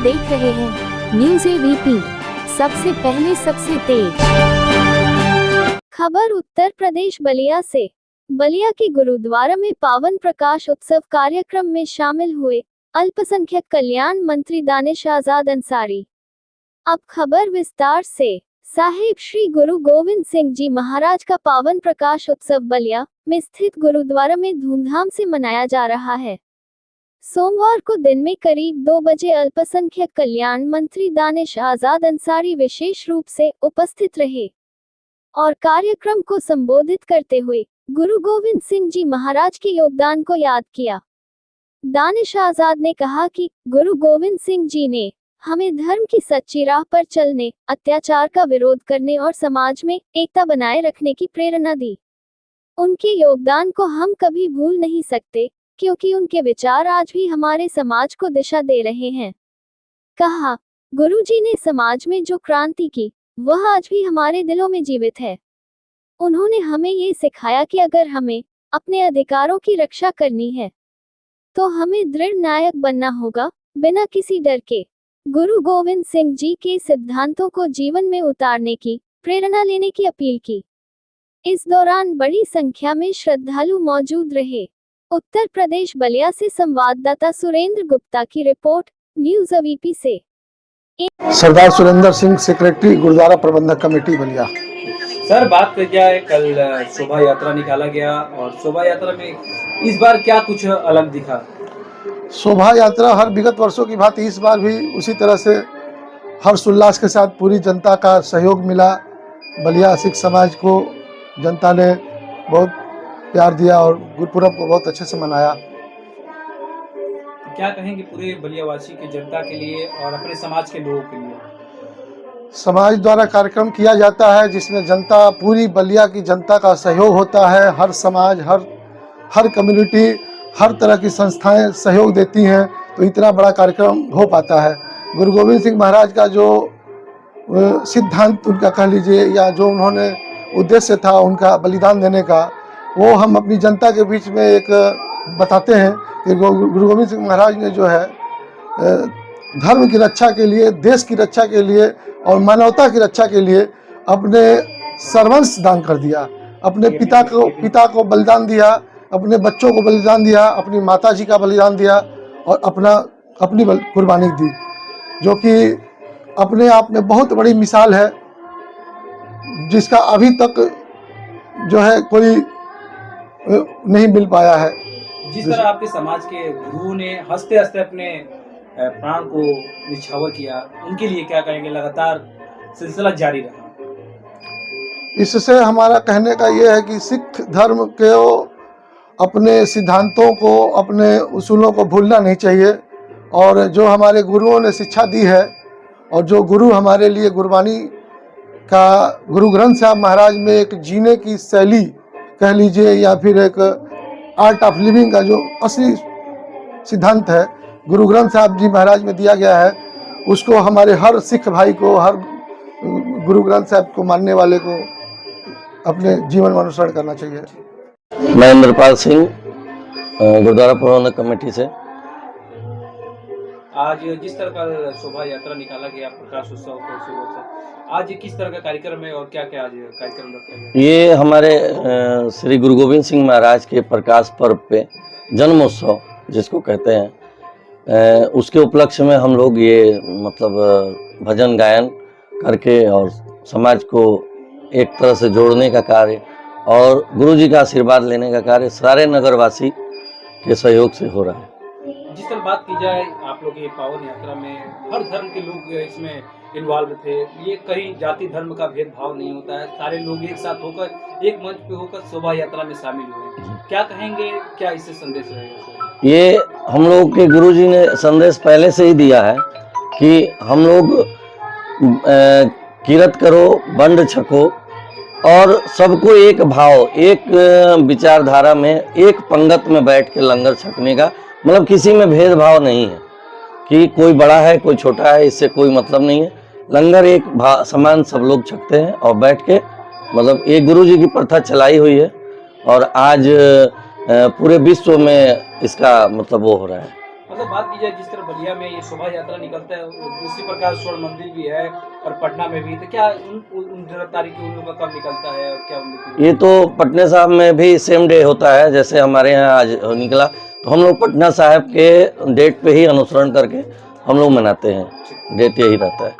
देख रहे हैं न्यूज़ एबीपी, सबसे पहले सबसे तेज खबर। उत्तर प्रदेश बलिया से। बलिया के गुरुद्वारा में पावन प्रकाश उत्सव कार्यक्रम में शामिल हुए अल्पसंख्यक कल्याण मंत्री दानिश आजाद अंसारी। अब खबर विस्तार से। साहिब श्री गुरु गोविंद सिंह जी महाराज का पावन प्रकाश उत्सव बलिया में स्थित गुरुद्वारा में धूमधाम से मनाया जा रहा है। सोमवार को दिन में करीब 2 बजे अल्पसंख्यक कल्याण मंत्री दानिश आजाद अंसारी विशेष रूप से उपस्थित रहे और कार्यक्रम को संबोधित करते हुए गुरु गोविंद सिंह जी महाराज के योगदान को याद किया। दानिश आजाद ने कहा कि गुरु गोविंद सिंह जी ने हमें धर्म की सच्ची राह पर चलने, अत्याचार का विरोध करने और समाज में एकता बनाए रखने की प्रेरणा दी। उनके योगदान को हम कभी भूल नहीं सकते, क्योंकि उनके विचार आज भी हमारे समाज को दिशा दे रहे हैं। कहा, गुरुजी ने समाज में जो क्रांति की, वह आज भी हमारे दिलों में जीवित है। उन्होंने हमें ये सिखाया कि अगर हमें अपने अधिकारों की रक्षा करनी है, तो हमें दृढ़ नायक बनना होगा, बिना किसी डर के। गुरु गोविंद सिंह जी के सिद्धांतों को जीवन में उतारने की प्रेरणा लेने की अपील की। इस दौरान बड़ी संख्या में श्रद्धालु मौजूद रहे। उत्तर प्रदेश बलिया से संवाददाता सुरेंद्र गुप्ता की रिपोर्ट, न्यूज़ एबीपी से। सरदार सुरेंद्र सिंह, सेक्रेटरी गुरुद्वारा प्रबंधक कमेटी बलिया। सर, बात कर क्या है, कल शोभा यात्रा निकाला गया और शोभा यात्रा में इस बार क्या कुछ अलग दिखा? शोभा यात्रा हर विगत वर्षों की भांति इस बार भी उसी तरह से हर्षोल्लास के साथ पूरी जनता का सहयोग मिला। बलिया सिख समाज को जनता ने बहुत प्यार दिया और गुरुपुरब को बहुत अच्छे से मनाया। क्या कहेंगे पूरे बलियावासी की जनता के लिए और अपने समाज के लोगों के लिए? समाज द्वारा कार्यक्रम किया जाता है जिसमें जनता, पूरी बलिया की जनता का सहयोग होता है। हर समाज, हर कम्युनिटी, हर तरह की संस्थाएं सहयोग देती हैं, तो इतना बड़ा कार्यक्रम हो पाता है। गुरु गोविंद सिंह महाराज का जो सिद्धांत उनका कह लीजिए, या जो उन्होंने उद्देश्य था उनका बलिदान देने का, वो हम अपनी जनता के बीच में एक बताते हैं कि गुरु गोविंद सिंह महाराज ने जो है धर्म की रक्षा के लिए, देश की रक्षा के लिए और मानवता की रक्षा के लिए अपने सर्वस्व दान कर दिया। अपने पिता को बलिदान दिया, अपने बच्चों को बलिदान दिया, अपनी माता जी का बलिदान दिया और अपनी कुर्बानी दी, जो कि अपने आप में बहुत बड़ी मिसाल है, जिसका अभी तक जो है कोई नहीं मिल पाया है। जिस तरह आपके समाज के गुरुओं ने हंसते हंसते अपने प्राण को निछावर किया, उनके लिए क्या कहेंगे? लगातार सिलसिला जारी रहा। इससे हमारा कहने का ये है कि सिख धर्म के अपने सिद्धांतों को, अपने उसूलों को भूलना नहीं चाहिए। और जो हमारे गुरुओं ने शिक्षा दी है और जो गुरु हमारे लिए गुरबानी का, गुरु ग्रंथ साहब महाराज में एक जीने की शैली कह लीजिए, या फिर एक आर्ट ऑफ लिविंग का जो असली सिद्धांत है गुरु ग्रंथ साहब जी महाराज में दिया गया है, उसको हमारे हर सिख भाई को, हर गुरु ग्रंथ साहब को मानने वाले को अपने जीवन में अनुसरण करना चाहिए। मैं इंद्रपाल सिंह, गुरुद्वारा प्रबंधक कमेटी से। आज जिस तरह का शोभा यात्रा निकाला गया प्रकाश उत्सव को शुरू से, आज किस तरह का कार्यक्रम है और क्या क्या आज कार्यक्रम रखा गया? ये हमारे श्री गुरु गोविंद सिंह महाराज के प्रकाश पर्व पे जन्मोत्सव जिसको कहते हैं, उसके उपलक्ष्य में हम लोग ये मतलब भजन गायन करके और समाज को एक तरह से जोड़ने का कार्य और गुरुजी का आशीर्वाद लेने का कार्य सारे नगरवासी के सहयोग से हो रहा है। जिस तरह बात की जाए, आप लोग ये पावन यात्रा में हर धर्म के लोग इसमें इन्वॉल्व थे। ये कहीं जाति धर्म का भेदभाव नहीं होता है, सारे लोग एक साथ होकर एक मंच पे होकर शोभा यात्रा में शामिल हुए। क्या कहेंगे, क्या इससे संदेश रहेगा? ये हम लोग के गुरुजी ने संदेश पहले से ही दिया है कि हम लोग किरत करो, बंड छको और सबको एक भाव, एक विचारधारा में, एक पंगत में बैठ के लंगर छकने का, मतलब किसी में भेदभाव नहीं है कि कोई बड़ा है कोई छोटा है, इससे कोई मतलब नहीं है। लंगर एक समान सब लोग छकते हैं और बैठ के, मतलब एक गुरुजी की प्रथा चलाई हुई है और आज पूरे विश्व में इसका मतलब वो हो रहा है। मतलब बात की जाए जिस तरह बलिया में ये शोभा यात्रा निकलता है, उसी प्रकार स्वर्ण मंदिर भी है और पटना में भी, तो क्या उन तारीख उन लोगों का कब निकलता है और क्या उन ये तो पटना साहब में भी सेम डे होता है, जैसे हमारे यहाँ आज निकला, तो हम लोग पटना साहब के डेट पे ही अनुसरण करके हम लोग मनाते हैं, डेट यही रहता है।